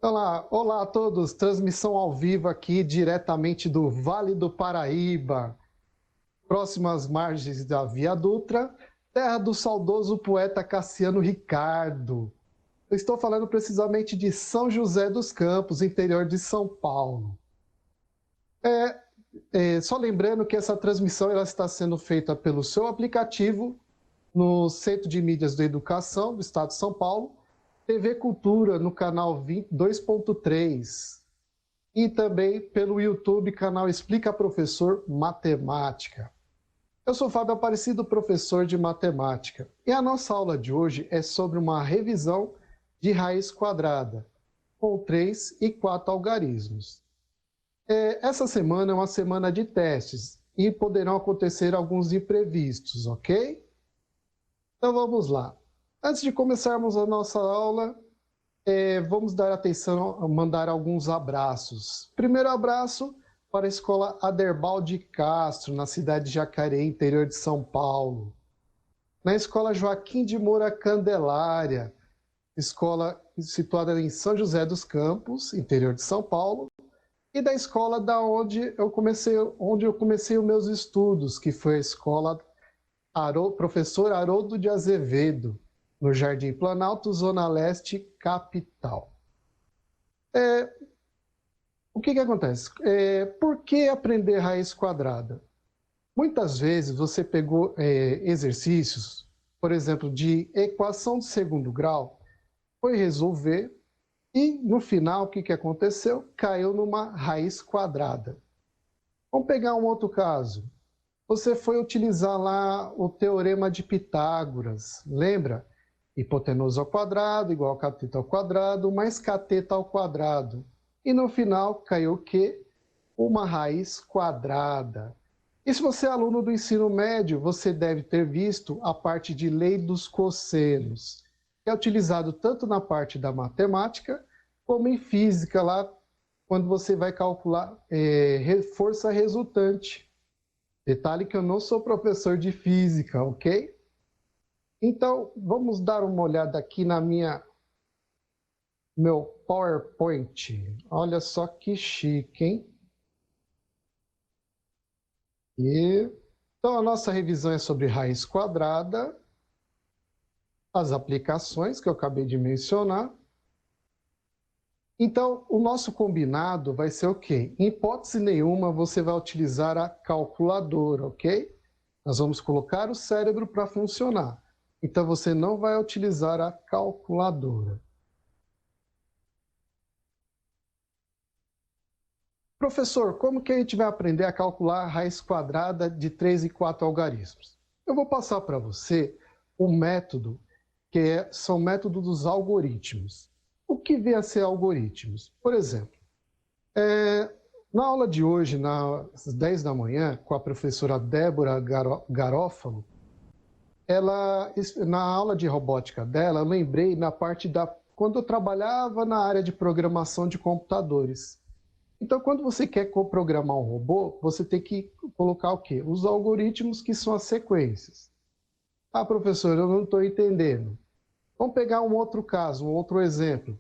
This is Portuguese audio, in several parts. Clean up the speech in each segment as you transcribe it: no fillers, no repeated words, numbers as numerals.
Olá a todos, transmissão ao vivo aqui diretamente do Vale do Paraíba, próximas margens da Via Dutra, terra do saudoso poeta Cassiano Ricardo. Eu estou falando precisamente de São José dos Campos, interior de São Paulo. Só lembrando que essa transmissão ela está sendo feita pelo seu aplicativo no Centro de Mídias da Educação do Estado de São Paulo, TV Cultura no canal 2.3 e também pelo YouTube, canal Explica Professor Matemática. Eu sou Fábio Aparecido, professor de matemática, e a nossa aula de hoje é sobre uma revisão de raiz quadrada, com 3 e 4 algarismos. Essa semana é uma semana de testes e poderão acontecer alguns imprevistos, ok? Então vamos lá. Antes de começarmos a nossa aula, vamos dar atenção a mandar alguns abraços. Primeiro abraço para a Escola Aderbal de Castro, na cidade de Jacareí, interior de São Paulo. Na Escola Joaquim de Moura Candelária, escola situada em São José dos Campos, interior de São Paulo. E da escola onde eu comecei os meus estudos, que foi a Escola Professor Haroldo de Azevedo, no Jardim Planalto, Zona Leste, capital. O que acontece? Por que aprender raiz quadrada? Muitas vezes você pegou exercícios, por exemplo, de equação de segundo grau, foi resolver e no final o que aconteceu? Caiu numa raiz quadrada. Vamos pegar um outro caso. Você foi utilizar lá o teorema de Pitágoras, lembra? Hipotenusa ao quadrado igual a cateto ao quadrado mais cateto ao quadrado. E no final caiu o quê? Uma raiz quadrada. E se você é aluno do ensino médio, você deve ter visto a parte de lei dos cossenos, que é utilizado tanto na parte da matemática, como em física, lá quando você vai calcular força resultante. Detalhe que eu não sou professor de física, ok? Então, vamos dar uma olhada aqui na meu PowerPoint. Olha só que chique, hein? Então, a nossa revisão é sobre raiz quadrada, as aplicações que eu acabei de mencionar. Então, o nosso combinado vai ser o quê? Em hipótese nenhuma, você vai utilizar a calculadora, ok? Nós vamos colocar o cérebro para funcionar. Então, você não vai utilizar a calculadora. Professor, como que a gente vai aprender a calcular a raiz quadrada de 3 e 4 algarismos? Eu vou passar para você um método são métodos dos algoritmos. O que vem a ser algoritmos? Por exemplo, na aula de hoje, às 10 da manhã, com a professora Débora Garófalo, na aula de robótica dela, eu lembrei na parte quando eu trabalhava na área de programação de computadores. Então, quando você quer programar um robô, você tem que colocar o quê? Os algoritmos, que são as sequências. Ah, professor, eu não estou entendendo. Vamos pegar um outro caso, um outro exemplo.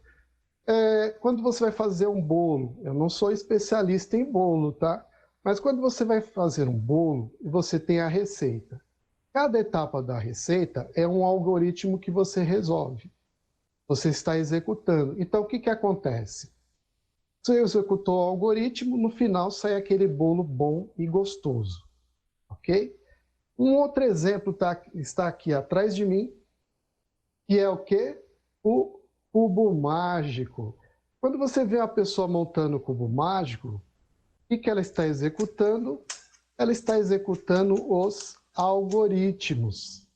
Quando você vai fazer um bolo, eu não sou especialista em bolo, tá? Mas quando você vai fazer um bolo, você tem a receita. Cada etapa da receita é um algoritmo que você resolve. Você está executando. Então, o que acontece? Você executou o algoritmo, no final sai aquele bolo bom e gostoso, ok? Um outro exemplo está aqui atrás de mim, que é o quê? O cubo mágico. Quando você vê uma pessoa montando o cubo mágico, o que ela está executando? Ela está executando os algoritmos.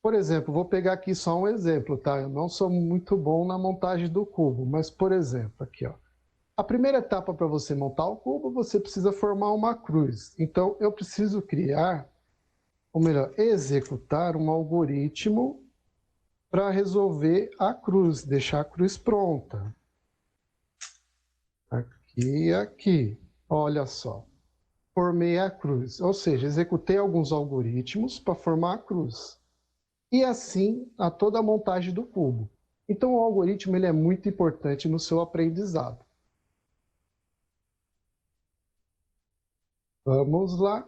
Por exemplo, vou pegar aqui só um exemplo, tá? Eu não sou muito bom na montagem do cubo, mas, por exemplo, aqui, ó. A primeira etapa para você montar o cubo, você precisa formar uma cruz. Então, eu preciso criar, ou melhor, executar um algoritmo para resolver a cruz, deixar a cruz pronta. Aqui e aqui. Olha só. Formei a cruz, ou seja, executei alguns algoritmos para formar a cruz. E assim, a toda a montagem do cubo. Então, o algoritmo ele é muito importante no seu aprendizado. Vamos lá.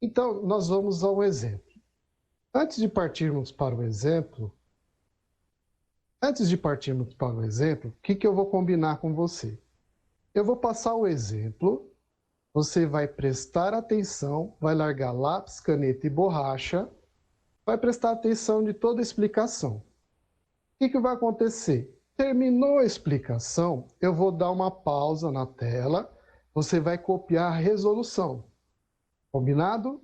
Então, nós vamos ao exemplo. Antes de partirmos para o exemplo, o que eu vou combinar com você? Eu vou passar o exemplo, você vai prestar atenção, vai largar lápis, caneta e borracha, vai prestar atenção de toda a explicação. O que vai acontecer? Terminou a explicação, eu vou dar uma pausa na tela, você vai copiar a resolução. Combinado?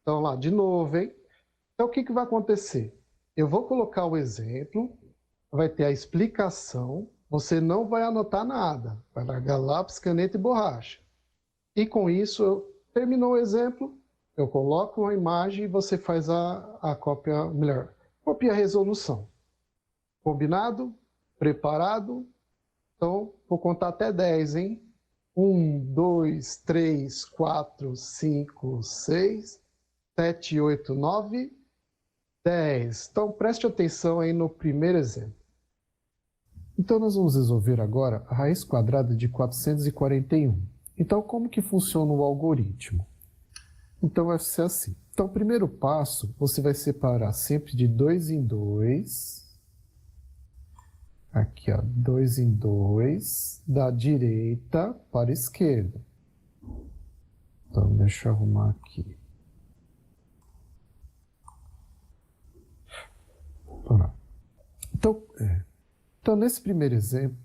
Então, lá, de novo, hein? Então, o que vai acontecer? Eu vou colocar o exemplo, vai ter a explicação, você não vai anotar nada, vai largar lápis, caneta e borracha. E com isso, terminou o exemplo, eu coloco uma imagem e você faz a cópia, melhor, copia a resolução. Combinado? Preparado? Então, vou contar até 10, hein? 1, 2, 3, 4, 5, 6, 7, 8, 9, 10. Então, preste atenção aí no primeiro exemplo. Então, nós vamos resolver agora a raiz quadrada de 441. Então, como que funciona o algoritmo? Então, vai ser assim. Então, o primeiro passo, você vai separar sempre de 2 em 2. Aqui, ó, 2 em 2, da direita para a esquerda. Então, deixa eu arrumar aqui. Então, nesse primeiro exemplo,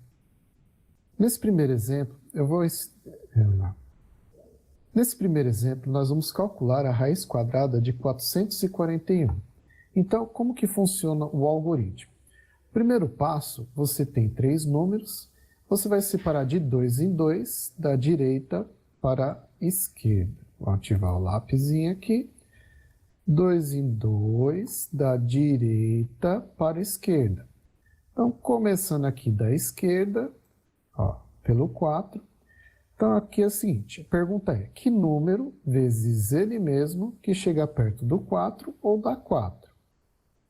nós vamos calcular a raiz quadrada de 441. Então, como que funciona o algoritmo? Primeiro passo, você tem 3 números, você vai separar de 2 em 2, da direita para a esquerda. Vou ativar o lápisinho aqui. 2 em 2, da direita para a esquerda. Então, começando aqui da esquerda, ó, pelo 4. Então, aqui é o seguinte, a pergunta é, que número vezes ele mesmo que chega perto do 4 ou dá 4?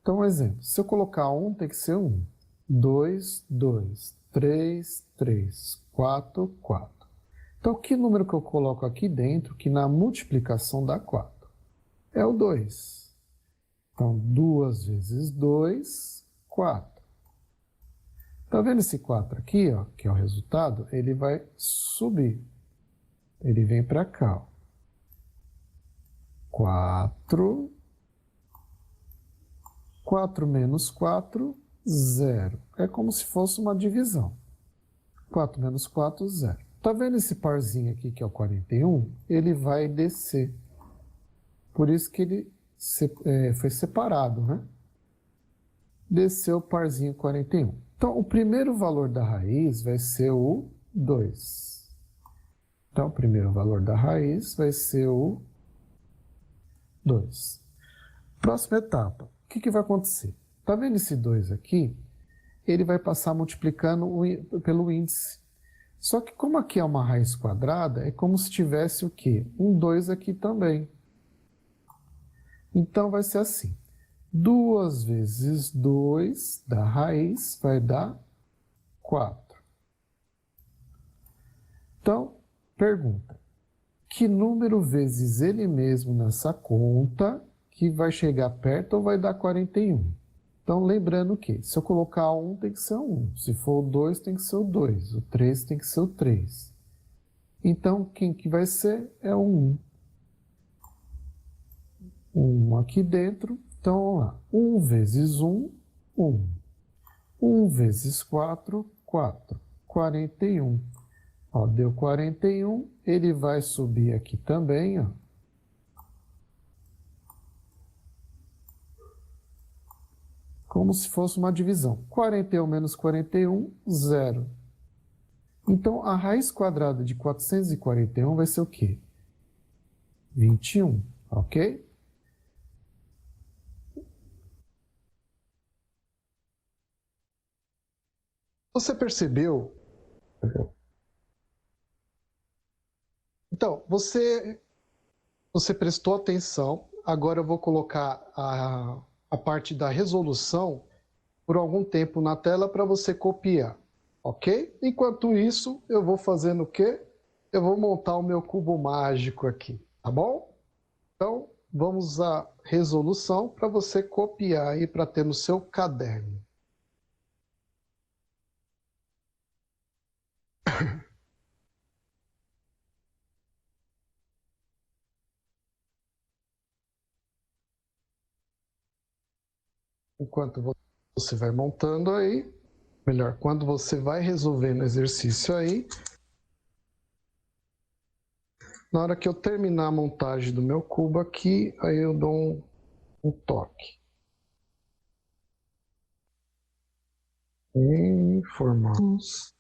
Então, um exemplo, se eu colocar 1, tem que ser 1. 2, 2, 3, 3, 4, 4. Então, que número que eu coloco aqui dentro que na multiplicação dá 4? É o 2. Então, 2 vezes 2, 4. Tá vendo esse 4 aqui, ó, que é o resultado? Ele vai subir. Ele vem para cá, ó. 4. 4 menos 4, 0. É como se fosse uma divisão. 4 menos 4, 0. Tá vendo esse parzinho aqui, que é o 41? Ele vai descer. Por isso que ele foi separado, né? Desceu o parzinho 41. Então, o primeiro valor da raiz vai ser o 2. Então, o primeiro valor da raiz vai ser o 2. Próxima etapa. O que vai acontecer? Tá vendo esse 2 aqui? Ele vai passar multiplicando pelo índice. Só que como aqui é uma raiz quadrada, é como se tivesse o quê? Um 2 aqui também. Então, vai ser assim. 2 vezes 2 da raiz vai dar 4. Então, pergunta. Que número vezes ele mesmo nessa conta que vai chegar perto ou vai dar 41? Então, lembrando que se eu colocar 1, tem que ser 1. Se for o 2, tem que ser o 2. O 3 tem que ser o 3. Então, quem que vai ser é o 1. 1 aqui dentro. Então, vamos lá. 1 vezes 1, 1. 1 vezes 4, 4. 41. Ó, deu 41. Ele vai subir aqui também, ó. Como se fosse uma divisão. 41 menos 41, 0. Então, a raiz quadrada de 441 vai ser o quê? 21, ok? Você percebeu? Então, você prestou atenção, agora eu vou colocar a parte da resolução por algum tempo na tela para você copiar, ok? Enquanto isso, eu vou fazendo o quê? Eu vou montar o meu cubo mágico aqui, tá bom? Então, vamos à resolução para você copiar aí para ter no seu caderno. Enquanto você vai montando aí, melhor, quando você vai resolvendo o exercício aí, na hora que eu terminar a montagem do meu cubo aqui, aí eu dou um toque. Informamos.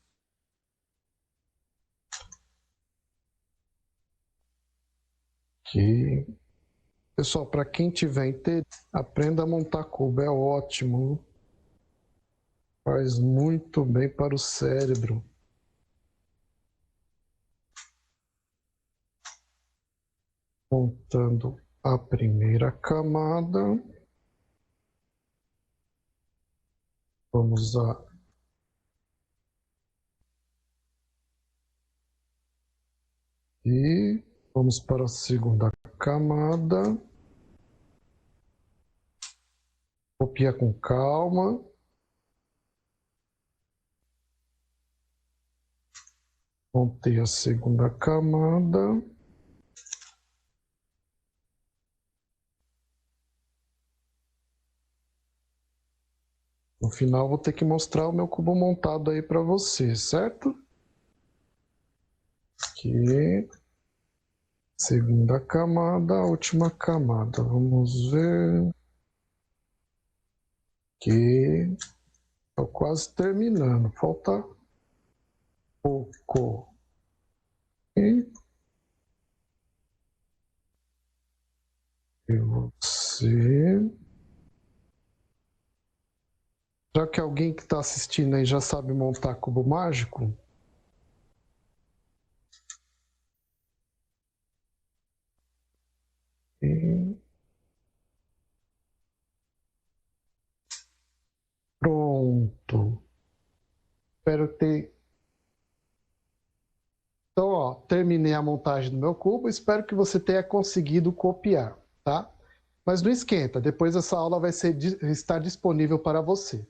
Aqui. Pessoal, para quem tiver interesse, aprenda a montar cubo, é ótimo. Faz muito bem para o cérebro. Montando a primeira camada. Vamos a e vamos para a segunda camada. Copia com calma. Montei a segunda camada. No final vou ter que mostrar o meu cubo montado aí para você, certo? Aqui. Segunda camada, última camada. Vamos ver. Aqui. Estou quase terminando. Falta pouco. E você. Já que alguém que está assistindo aí já sabe montar cubo mágico, e pronto. Espero ter. Então, ó, terminei a montagem do meu cubo. Espero que você tenha conseguido copiar, tá? Mas não esquenta, depois essa aula vai estar disponível para você.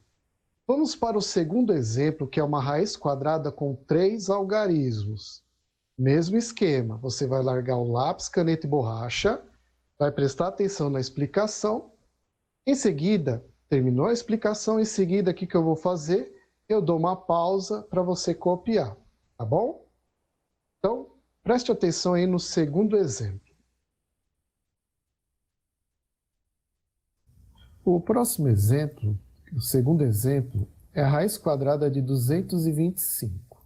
Vamos para o segundo exemplo, que é uma raiz quadrada com 3 algarismos. Mesmo esquema, você vai largar o lápis, caneta e borracha, vai prestar atenção na explicação. Em seguida, terminou a explicação, em seguida, o que eu vou fazer? Eu dou uma pausa para você copiar, tá bom? Então, preste atenção aí no segundo exemplo. O próximo exemplo, o segundo exemplo, é a raiz quadrada de 225.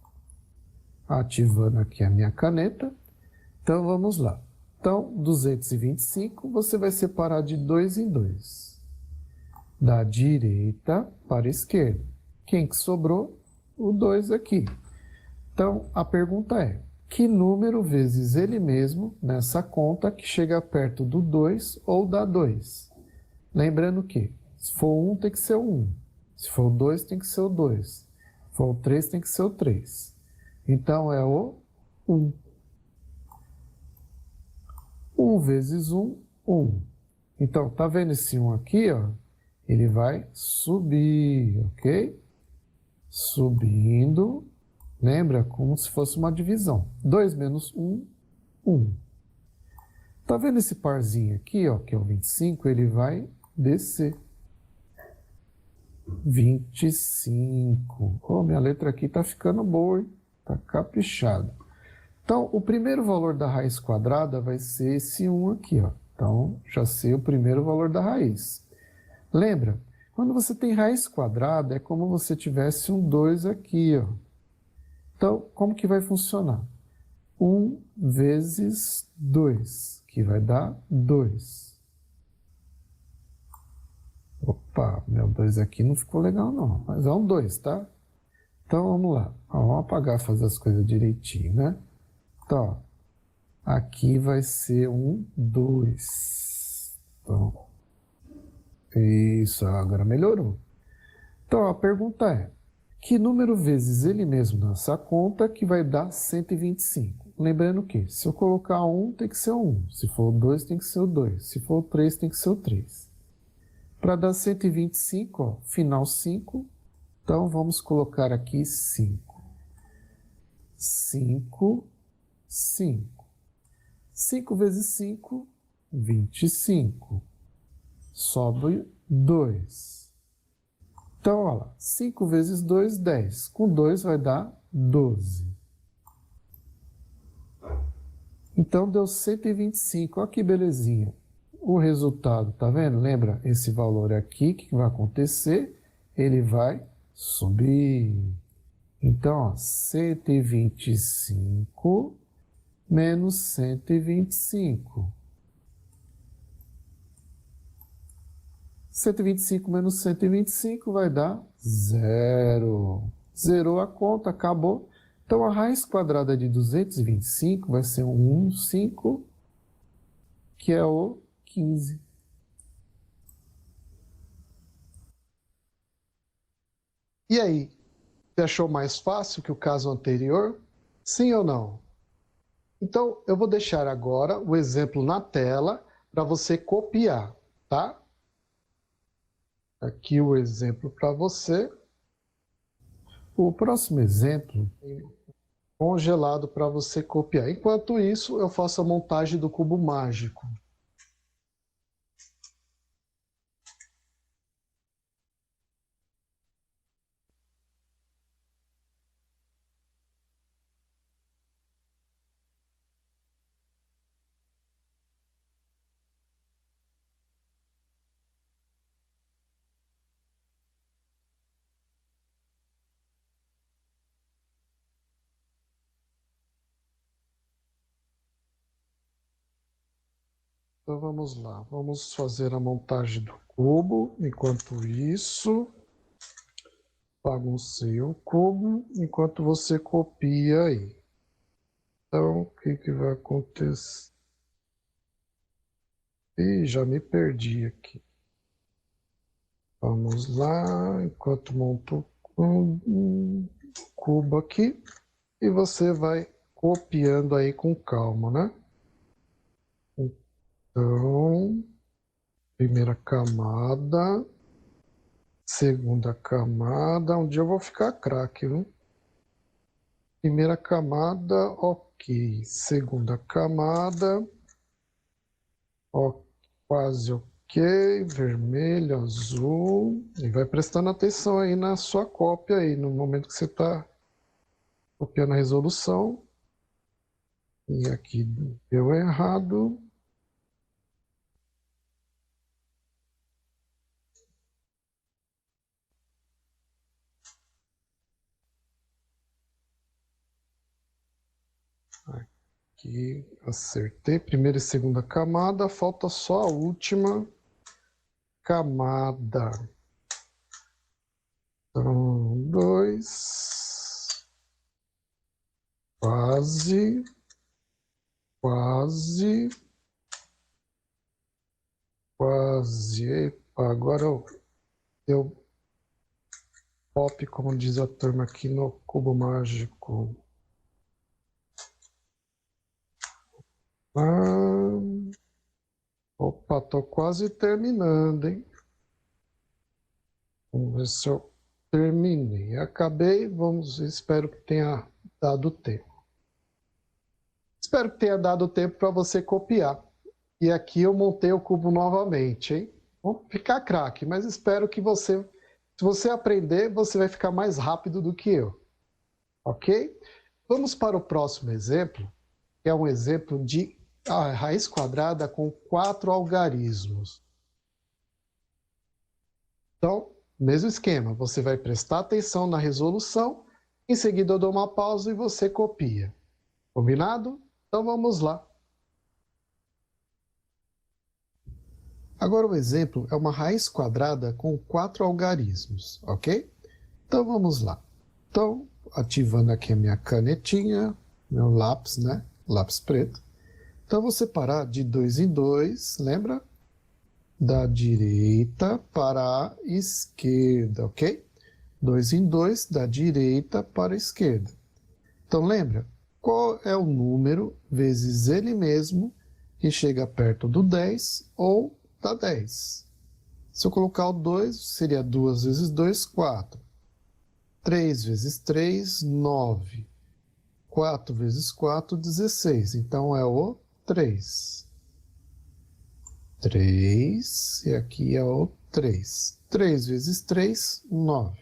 Ativando aqui a minha caneta. Então, vamos lá. Então, 225 você vai separar de 2 em 2. Da direita para a esquerda. Quem que sobrou? O 2 aqui. Então, a pergunta é, que número vezes ele mesmo nessa conta que chega perto do 2 ou da 2? Lembrando que, se for o 1, tem que ser o 1. Se for o 2, tem que ser o 2. Se for o 3, tem que ser o 3. Então, é o 1. 1 vezes 1, 1. Então, tá vendo esse 1 aqui, ó? Ele vai subir, ok? Subindo. Lembra? Como se fosse uma divisão. 2 menos 1, 1. Tá vendo esse parzinho aqui, ó, que é o 25? Ele vai descer. 25. Oh, minha letra aqui tá ficando boa, hein? Tá caprichado. Então, o primeiro valor da raiz quadrada vai ser esse 1 aqui, ó. Então, já sei o primeiro valor da raiz. Lembra? Quando você tem raiz quadrada, é como se você tivesse um 2 aqui, ó. Então, como que vai funcionar? 1 vezes 2, que vai dar 2. Opa, meu 2 aqui não ficou legal não, mas é um 2, tá? Então, vamos lá. Vamos apagar, fazer as coisas direitinho, né? Então, ó, aqui vai ser um 2. Então, isso, agora melhorou. Então, a pergunta é, que número vezes ele mesmo nessa conta que vai dar 125? Lembrando que, se eu colocar 1, tem que ser o 1. Se for o 2, tem que ser o 2. Se for o 3, tem que ser o 3. Para dar 125, ó, final 5, então vamos colocar aqui 5. 5, 5. 5 vezes 5, 25. Sobe 2. Então, olha lá, 5 vezes 2, 10. Com 2 vai dar 12. Então, deu 125. Olha que belezinha. O resultado, tá vendo? Lembra? Esse valor aqui, o que vai acontecer? Ele vai subir. Então, ó, 125 menos 125. 125 menos 125 vai dar 0. Zerou a conta, acabou. Então, a raiz quadrada de 225 vai ser um 5, que é o 15. E aí, você achou mais fácil que o caso anterior? Sim ou não? Então, eu vou deixar agora o exemplo na tela para você copiar, tá? Aqui o exemplo para você. O próximo exemplo congelado para você copiar. Enquanto isso, eu faço a montagem do cubo mágico. Então vamos lá, vamos fazer a montagem do cubo. Enquanto isso, baguncei o cubo, enquanto você copia aí. Então, o que vai acontecer? Ih, já me perdi aqui. Vamos lá, enquanto monto o cubo aqui, e você vai copiando aí com calma, né? Então, primeira camada, segunda camada, um dia eu vou ficar craque, viu? Primeira camada, ok. Segunda camada, ó, quase ok. Vermelho, azul. E vai prestando atenção aí na sua cópia aí, no momento que você está copiando a resolução. E aqui deu errado. Aqui acertei. Primeira e segunda camada, falta só a última camada. Então, dois. Quase. Quase. Quase. Epa, agora eu pop, como diz a turma aqui no cubo mágico. Ah, opa, tô quase terminando, hein? Vamos ver se eu terminei. Acabei, espero que tenha dado tempo. Espero que tenha dado tempo para você copiar. E aqui eu montei o cubo novamente, hein? Vou ficar craque, mas espero que você, se você aprender, você vai ficar mais rápido do que eu. Ok? Vamos para o próximo exemplo, que é um exemplo de raiz quadrada com 4 algarismos. Então, mesmo esquema, você vai prestar atenção na resolução, em seguida eu dou uma pausa e você copia. Combinado? Então vamos lá. Agora o exemplo é uma raiz quadrada com 4 algarismos, ok? Então vamos lá. Então, ativando aqui a minha canetinha, meu lápis, né? Lápis preto. Então, eu vou separar de 2 em 2, lembra? da direita para a esquerda, ok? 2 em 2, da direita para a esquerda. Então, lembra, qual é o número vezes ele mesmo que chega perto do 10 ou da 10? Se eu colocar o 2, seria 2 vezes 2, 4. 3 vezes 3, 9. 4 vezes 4, 16. Então, é o 3. 3, e aqui é o 3. 3 vezes 3, 9.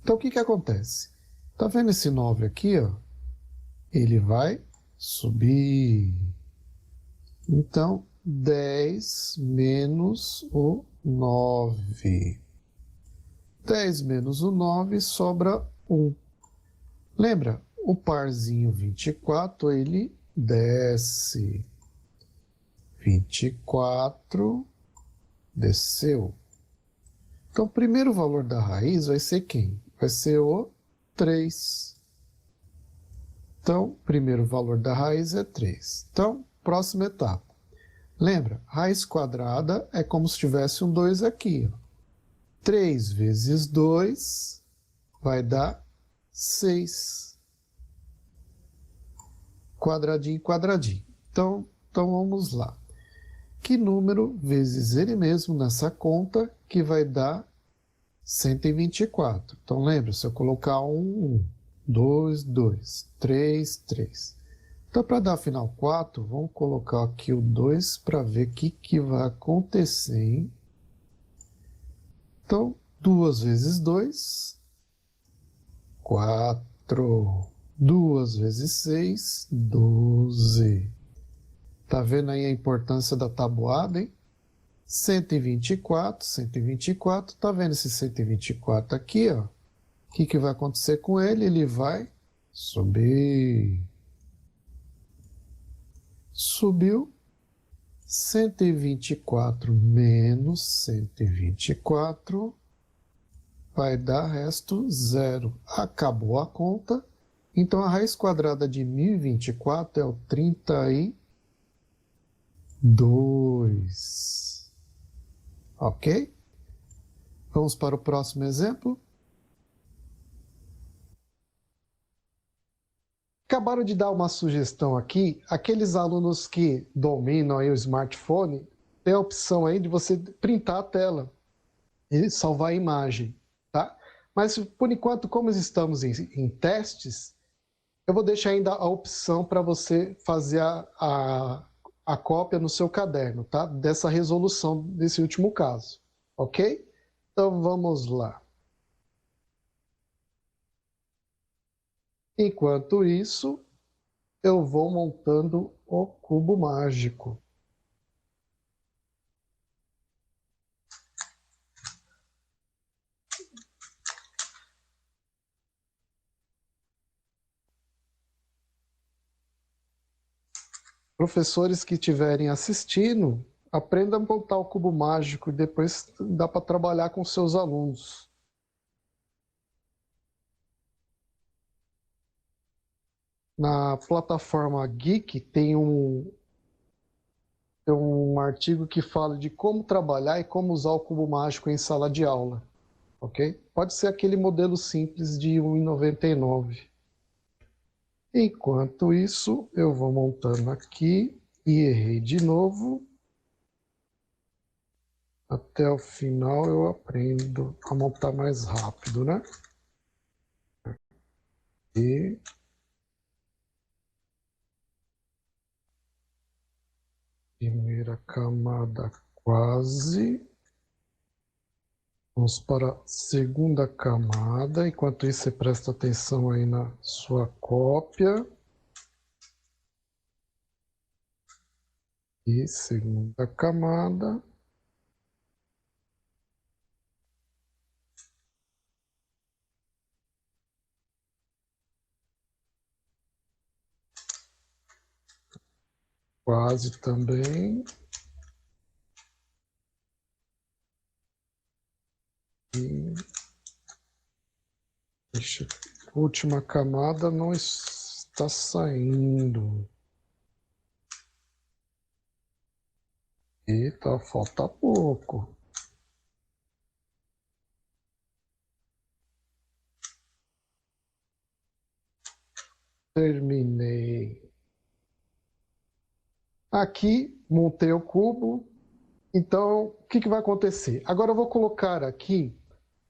Então, o que que acontece? Tá vendo esse 9 aqui, ó? Ele vai subir. Então, 10 menos o 9. 10 menos o 9 sobra 1. Lembra? O parzinho 24, ele desce. 24 desceu. Então, o primeiro valor da raiz vai ser quem? Vai ser o 3. Então, o primeiro valor da raiz é 3. Então, próxima etapa. Lembra? Raiz quadrada é como se tivesse um 2 aqui. 3 vezes 2 vai dar 6. Quadradinho, quadradinho. Então vamos lá. Que número vezes ele mesmo nessa conta que vai dar 124? Então lembra, se eu colocar 1, 2, 2, 3, 3. Então para dar final 4, vamos colocar aqui o 2 para ver o que vai acontecer, hein? Então, 2 vezes 2, 4. 2 vezes 6, 12. Tá vendo aí a importância da tabuada, hein? 124, 124. Tá vendo esse 124 aqui, ó? O que vai acontecer com ele? Ele vai subir. Subiu. 124 menos 124 vai dar resto zero. Acabou a conta. Então, a raiz quadrada de 1024 é o 32. Ok? Vamos para o próximo exemplo. Acabaram de dar uma sugestão aqui. Aqueles alunos que dominam aí o smartphone, tem a opção aí de você printar a tela e salvar a imagem, tá? Mas, por enquanto, como estamos em testes, eu vou deixar ainda a opção para você fazer a cópia no seu caderno, tá? Dessa resolução desse último caso, ok? Então vamos lá. Enquanto isso, eu vou montando o cubo mágico. Professores que estiverem assistindo, aprendam a montar o cubo mágico e depois dá para trabalhar com seus alunos. Na plataforma Geek tem um artigo que fala de como trabalhar e como usar o cubo mágico em sala de aula, ok? Pode ser aquele modelo simples de 1,99. Enquanto isso, eu vou montando aqui e errei de novo. Até o final eu aprendo a montar mais rápido, né? E primeira camada quase. Vamos para a segunda camada. Enquanto isso, você presta atenção aí na sua cópia. E segunda camada. Quase também. E a última camada não está saindo. Eita, falta pouco. Terminei. Aqui, montei o cubo. Então, o que vai acontecer? Agora eu vou colocar aqui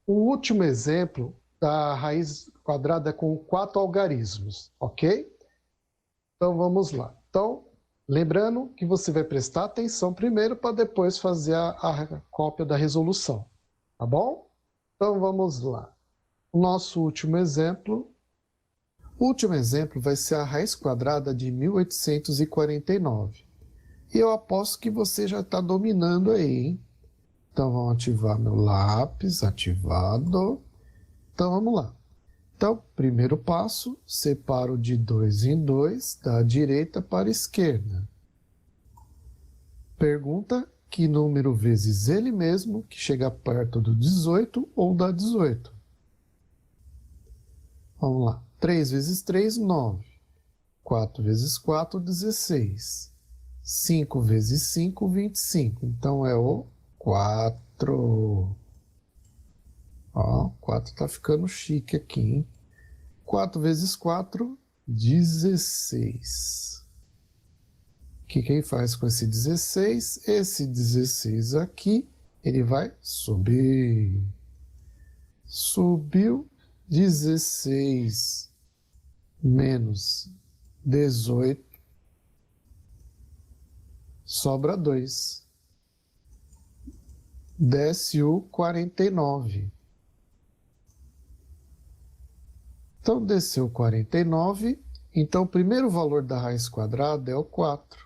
o último exemplo da raiz quadrada com 4 algarismos, ok? Então, vamos lá. Então, lembrando que você vai prestar atenção primeiro para depois fazer a cópia da resolução, tá bom? Então, vamos lá. O nosso último exemplo. O último exemplo vai ser a raiz quadrada de 1849. E eu aposto que você já está dominando aí, hein? Então, vamos ativar meu lápis, ativado. Então, vamos lá. Então, primeiro passo, separo de 2 em 2, da direita para a esquerda. Pergunta que número vezes ele mesmo, que chega perto do 18 ou da 18. Vamos lá. 3 vezes 3, 9. 4 vezes 4, 16. 5 vezes 5, 25. Então, é o 4. Ó, 4 está ficando chique aqui, hein? 4 vezes 4, 16. O que ele faz com esse 16? Esse 16 aqui, ele vai subir. Subiu 16 menos 18, sobra 2. Desce o 49. Então, desceu 49. Então, o primeiro valor da raiz quadrada é o 4.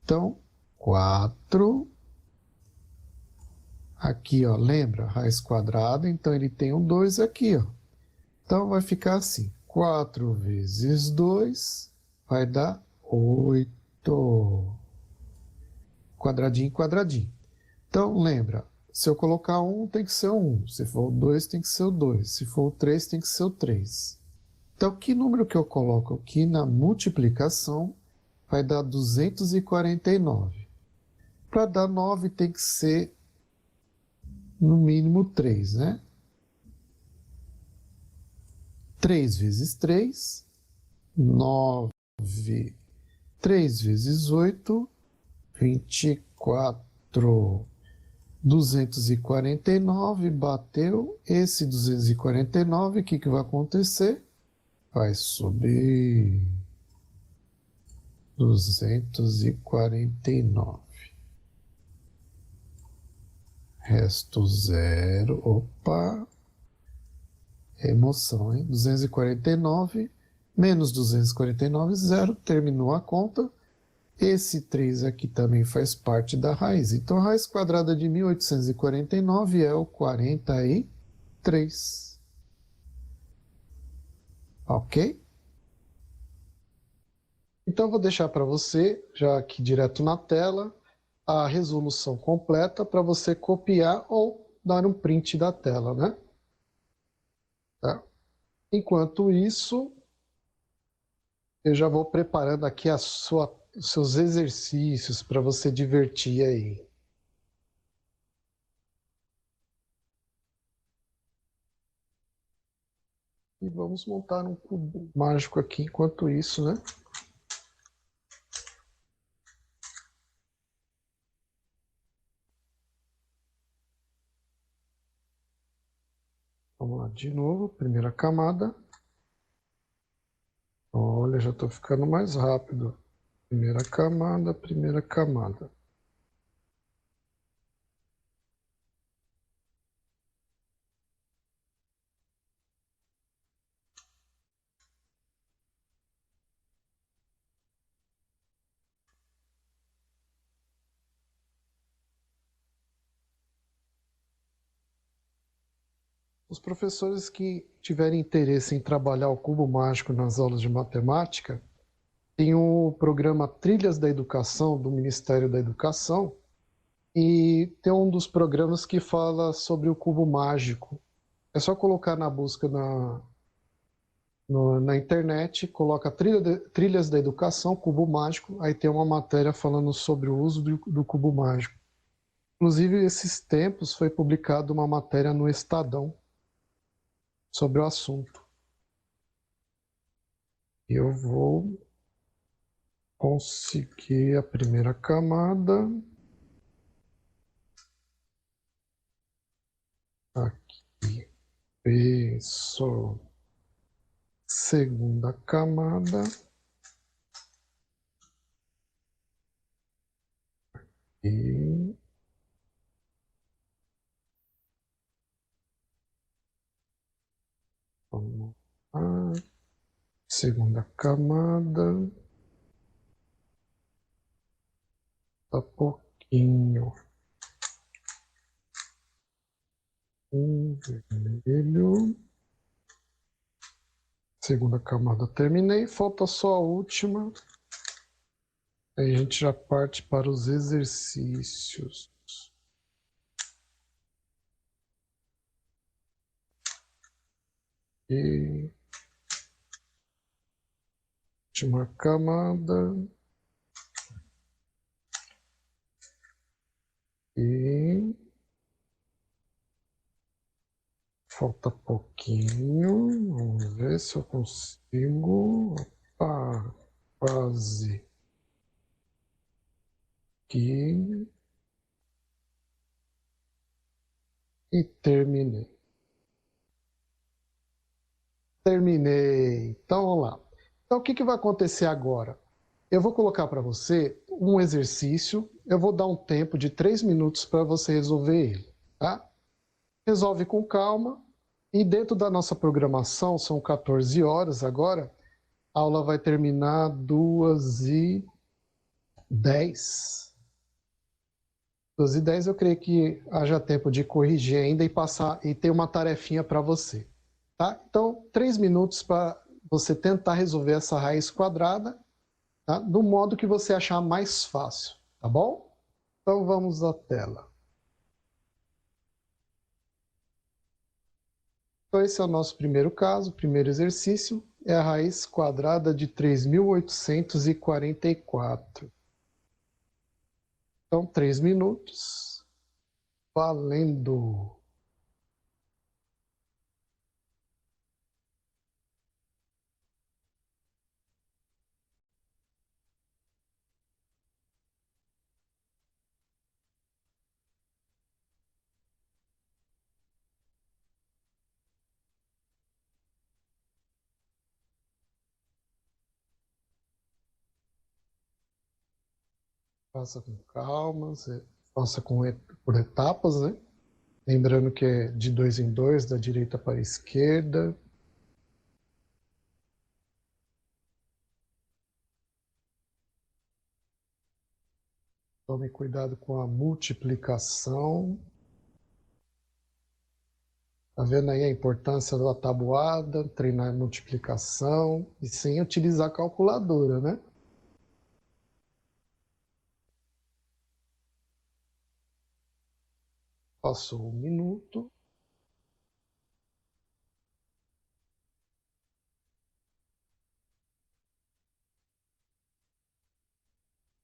Então, 4. Aqui, ó, lembra? Raiz quadrada, então ele tem um 2 aqui, ó. Então, vai ficar assim. 4 vezes 2 vai dar 8. Quadradinho, quadradinho. Então, lembra, se eu colocar 1, tem que ser o 1. Se for o 2, tem que ser o 2. Se for o 3, tem que ser o 3. Então, que número que eu coloco aqui na multiplicação vai dar 249. Para dar 9, tem que ser no mínimo 3, né? 3 vezes 3, 9. 3 vezes 8, 24. 249, bateu. Esse 249, o que vai acontecer? Vai subir 249. Resto zero. Opa! Emoção, hein? 249 menos 249, zero. Terminou a conta. Esse 3 aqui também faz parte da raiz. Então, a raiz quadrada de 1849 é o 43. Ok? Então, vou deixar para você, já aqui direto na tela, a resolução completa para você copiar ou dar um print da tela, né? Tá? Enquanto isso, eu já vou preparando aqui os seus exercícios para você divertir aí. E vamos montar um cubo mágico aqui enquanto isso, né? Vamos lá, de novo, primeira camada. Olha, já estou ficando mais rápido. Primeira camada, primeira camada. Os professores que tiverem interesse em trabalhar o cubo mágico nas aulas de matemática, tem o programa Trilhas da Educação, do Ministério da Educação, e tem um dos programas que fala sobre o cubo mágico. É só colocar na busca na internet, coloca Trilhas da Educação, Cubo Mágico, aí tem uma matéria falando sobre o uso do cubo mágico. Inclusive, esses tempos foi publicada uma matéria no Estadão sobre o assunto. Eu vou conseguir a primeira camada. Aqui. Isso. Segunda camada. E vamos lá. Segunda camada. Tá pouquinho. Vermelho. Segunda camada terminei. Falta só a última. Aí a gente já parte para os exercícios. E última camada. E falta pouquinho. Vamos ver se eu consigo. Opa, quase. Aqui. E terminei. Terminei. Então vamos lá. Então o que vai acontecer agora? Eu vou colocar para você um exercício. Eu vou dar um tempo de 3 minutos para você resolver ele, tá? Resolve com calma. E dentro da nossa programação, são 14 horas agora, a aula vai terminar 2h10. 2h10 eu creio que haja tempo de corrigir ainda e passar e ter uma tarefinha para você. Tá? Então, 3 minutos para você tentar resolver essa raiz quadrada, tá? Do modo que você achar mais fácil, tá bom? Então vamos à tela. Então esse é o nosso primeiro caso, primeiro exercício, é a raiz quadrada de 3.844. Então 3 minutos, valendo! Faça com calma, faça por etapas, né? Lembrando que é de 2 em 2, da direita para a esquerda. Tome cuidado com a multiplicação. Está vendo aí a importância da tabuada, treinar a multiplicação e sem utilizar a calculadora, né? Passou 1 minuto.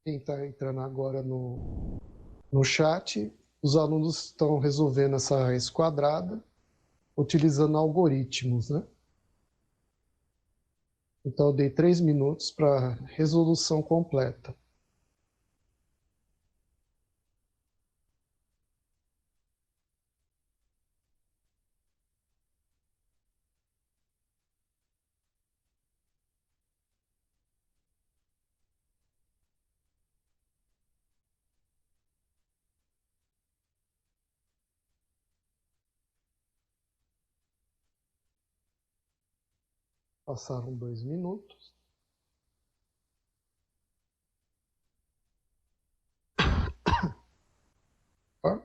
Quem está entrando agora no chat, os alunos estão resolvendo essa raiz quadrada utilizando algoritmos, né? Então eu dei 3 minutos para resolução completa. Passaram 2 minutos. Tá?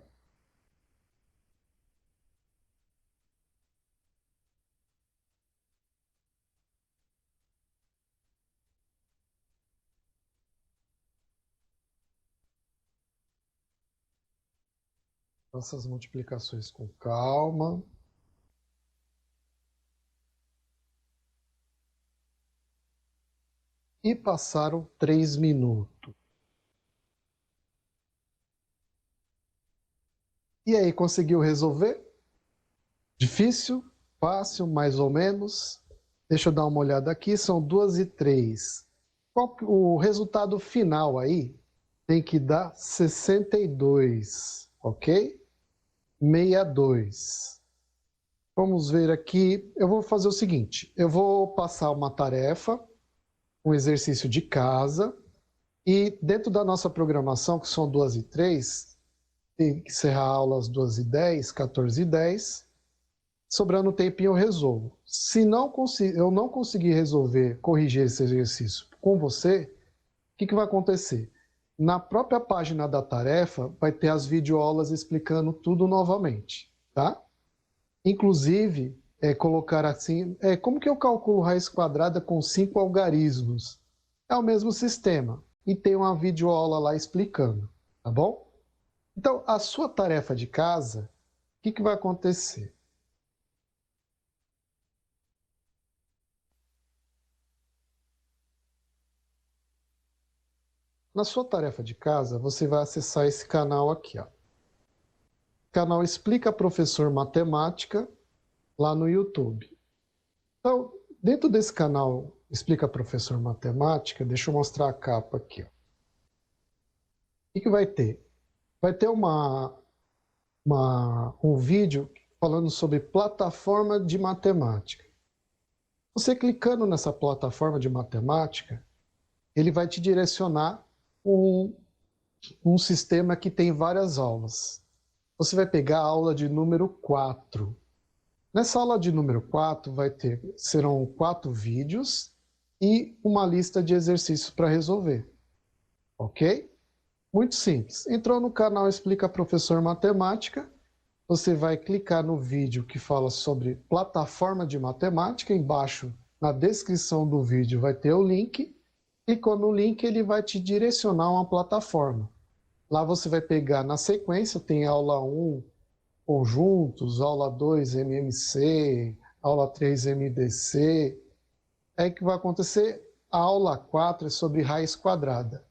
Faça as multiplicações com calma. E passaram 3 minutos. E aí, conseguiu resolver? Difícil? Fácil? Mais ou menos? Deixa eu dar uma olhada aqui, são 2 e 3. O resultado final aí tem que dar 62, ok? 62. Vamos ver aqui, eu vou fazer o seguinte, eu vou passar uma tarefa, um exercício de casa, e dentro da nossa programação, que são 2 e 3, tem que encerrar a aula às 2 e 10, 14 e 10, sobrando tempinho eu resolvo. Se eu não conseguir resolver, corrigir esse exercício com você, o que vai acontecer? Na própria página da tarefa, vai ter as videoaulas explicando tudo novamente, tá? Inclusive, colocar assim, como que eu calculo raiz quadrada com 5 algarismos? É o mesmo sistema, e tem uma videoaula lá explicando, tá bom? Então, a sua tarefa de casa, o que vai acontecer? Na sua tarefa de casa, você vai acessar esse canal aqui, ó. Canal Explica Professor Matemática, lá no YouTube. Então, dentro desse canal Explica Professor Matemática, deixa eu mostrar a capa aqui, ó. O que vai ter? Vai ter um vídeo falando sobre plataforma de matemática. Você clicando nessa plataforma de matemática, ele vai te direcionar um sistema que tem várias aulas. Você vai pegar a aula de número 4. Nessa aula de número 4 serão 4 vídeos e uma lista de exercícios para resolver. Ok? Muito simples. Entrou no canal Explica Professor Matemática, você vai clicar no vídeo que fala sobre plataforma de matemática. Embaixo, na descrição do vídeo, vai ter o link. Clicou no link, ele vai te direcionar a uma plataforma. Lá você vai pegar na sequência, tem aula 1, conjuntos, aula 2, MMC, aula 3, MDC. Aí o que vai acontecer? A aula 4 é sobre raiz quadrada.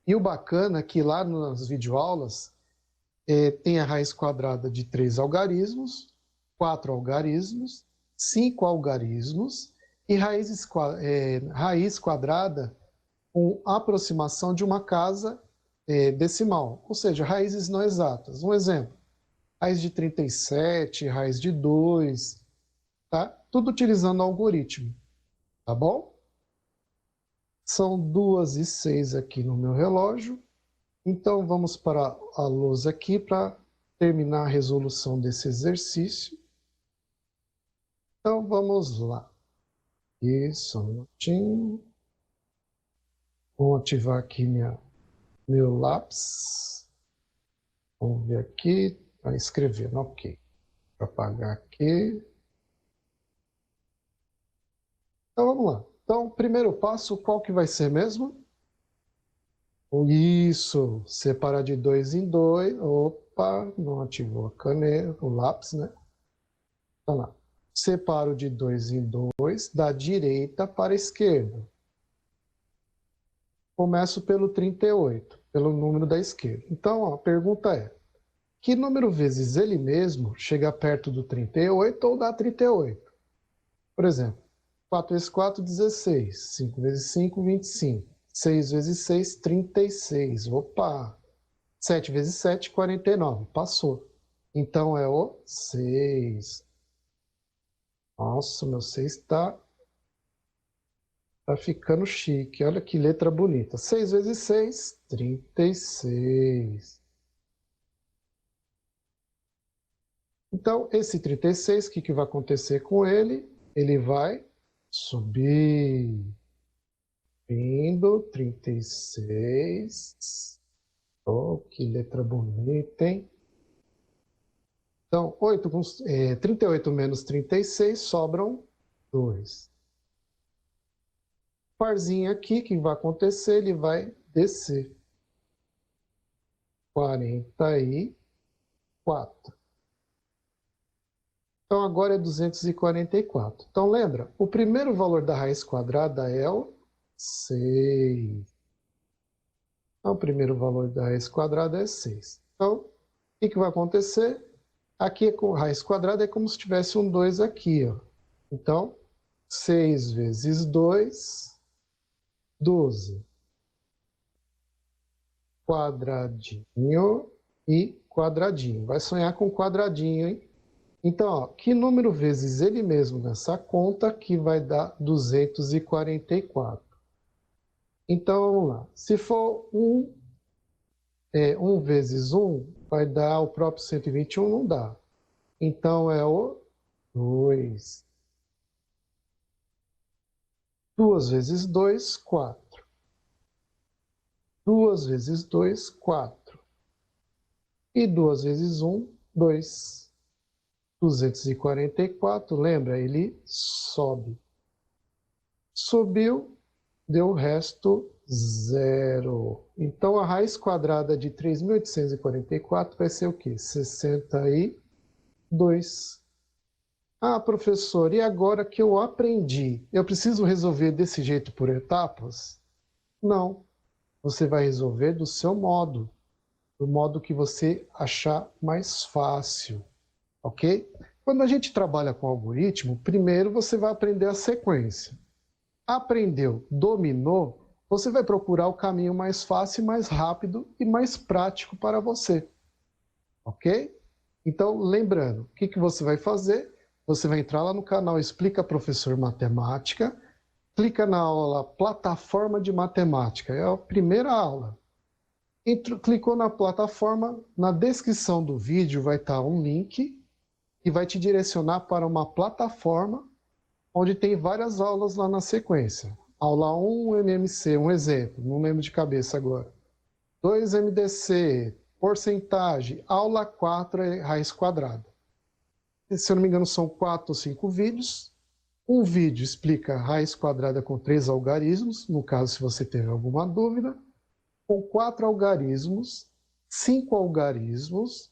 E o bacana é que lá nas videoaulas tem a raiz quadrada de 3 algarismos, 4 algarismos, 5 algarismos e raiz quadrada com aproximação de uma casa decimal, ou seja, raízes não exatas. Um exemplo, raiz de 37, raiz de 2, tá? Tudo utilizando algoritmo, tá bom? São 2 e 6 aqui no meu relógio. Então, vamos para a lousa aqui para terminar a resolução desse exercício. Então, vamos lá. Isso, um minutinho. Vou ativar aqui meu lápis. Vamos ver aqui. Está escrevendo, ok. Vou apagar aqui. Então, vamos lá. Então, o primeiro passo, qual que vai ser mesmo? Isso, separar de 2 em 2. Opa, não ativou a caneta, o lápis, né? Então lá. Separo de 2 em 2, da direita para a esquerda. Começo pelo 38, pelo número da esquerda. Então, ó, a pergunta é, que número vezes ele mesmo chega perto do 38 ou dá 38? Por exemplo, 4 vezes 4, 16. 5 vezes 5, 25. 6 vezes 6, 36. Opa! 7 vezes 7, 49. Passou. Então é o 6. Nossa, meu 6 tá ficando chique. Olha que letra bonita. 6 vezes 6, 36. Então, esse 36, o que vai acontecer com ele? Ele vai subir. Indo, 36. Oh, que letra bonita, hein? Então, 38 menos 36 sobram 2. Parzinho aqui, o que vai acontecer? Ele vai descer. 44. Então, agora é 244. Então, lembra? O primeiro valor da raiz quadrada é o 6. Então, o primeiro valor da raiz quadrada é 6. Então, o que vai acontecer? Aqui, com raiz quadrada, é como se tivesse um 2 aqui, ó. Então, 6 vezes 2, 12. Quadradinho e quadradinho. Vai sonhar com quadradinho, hein? Então, ó, que número vezes ele mesmo nessa conta que vai dar 244. Então, vamos lá. Se for 1 vezes 1, vai dar o próprio 121, não dá. Então, é o 2. 2 vezes 2, 4. 2 vezes 2, 4. E 2 vezes 1, 2. 244, lembra? Ele sobe. Subiu, deu o resto 0. Então, a raiz quadrada de 3.844 vai ser o quê? 62. Ah, professor, e agora que eu aprendi, eu preciso resolver desse jeito por etapas? Não. Você vai resolver do seu modo, do modo que você achar mais fácil, ok? Quando a gente trabalha com algoritmo, primeiro você vai aprender a sequência. Aprendeu, dominou, você vai procurar o caminho mais fácil, mais rápido e mais prático para você, ok? Então, lembrando, o que você vai fazer? Você vai entrar lá no canal Explica Professor Matemática, clica na aula Plataforma de Matemática, é a primeira aula. Clicou na plataforma, na descrição do vídeo vai estar um link que vai te direcionar para uma plataforma onde tem várias aulas lá na sequência. Aula 1, MMC, um exemplo, não lembro de cabeça agora. 2, MDC, porcentagem. Aula 4 é raiz quadrada. Se eu não me engano, são 4 ou 5 vídeos. Um vídeo explica raiz quadrada com 3 algarismos, no caso, se você tiver alguma dúvida. Com 4 algarismos, 5 algarismos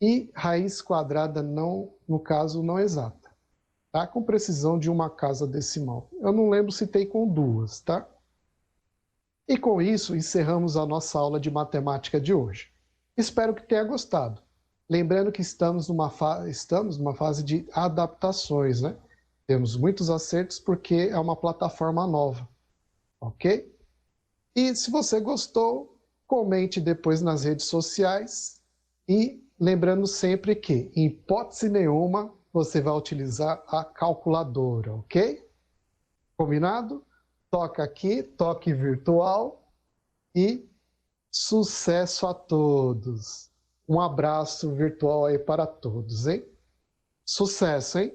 e raiz quadrada, não, no caso, não exata. Tá? Com precisão de uma casa decimal. Eu não lembro se tem com 2, tá? E com isso, encerramos a nossa aula de matemática de hoje. Espero que tenha gostado. Lembrando que estamos numa fase de adaptações, né? Temos muitos acertos porque é uma plataforma nova, ok? E se você gostou, comente depois nas redes sociais e lembrando sempre que, em hipótese nenhuma, você vai utilizar a calculadora, ok? Combinado? Toca aqui, toque virtual e sucesso a todos. Um abraço virtual aí para todos, hein? Sucesso, hein?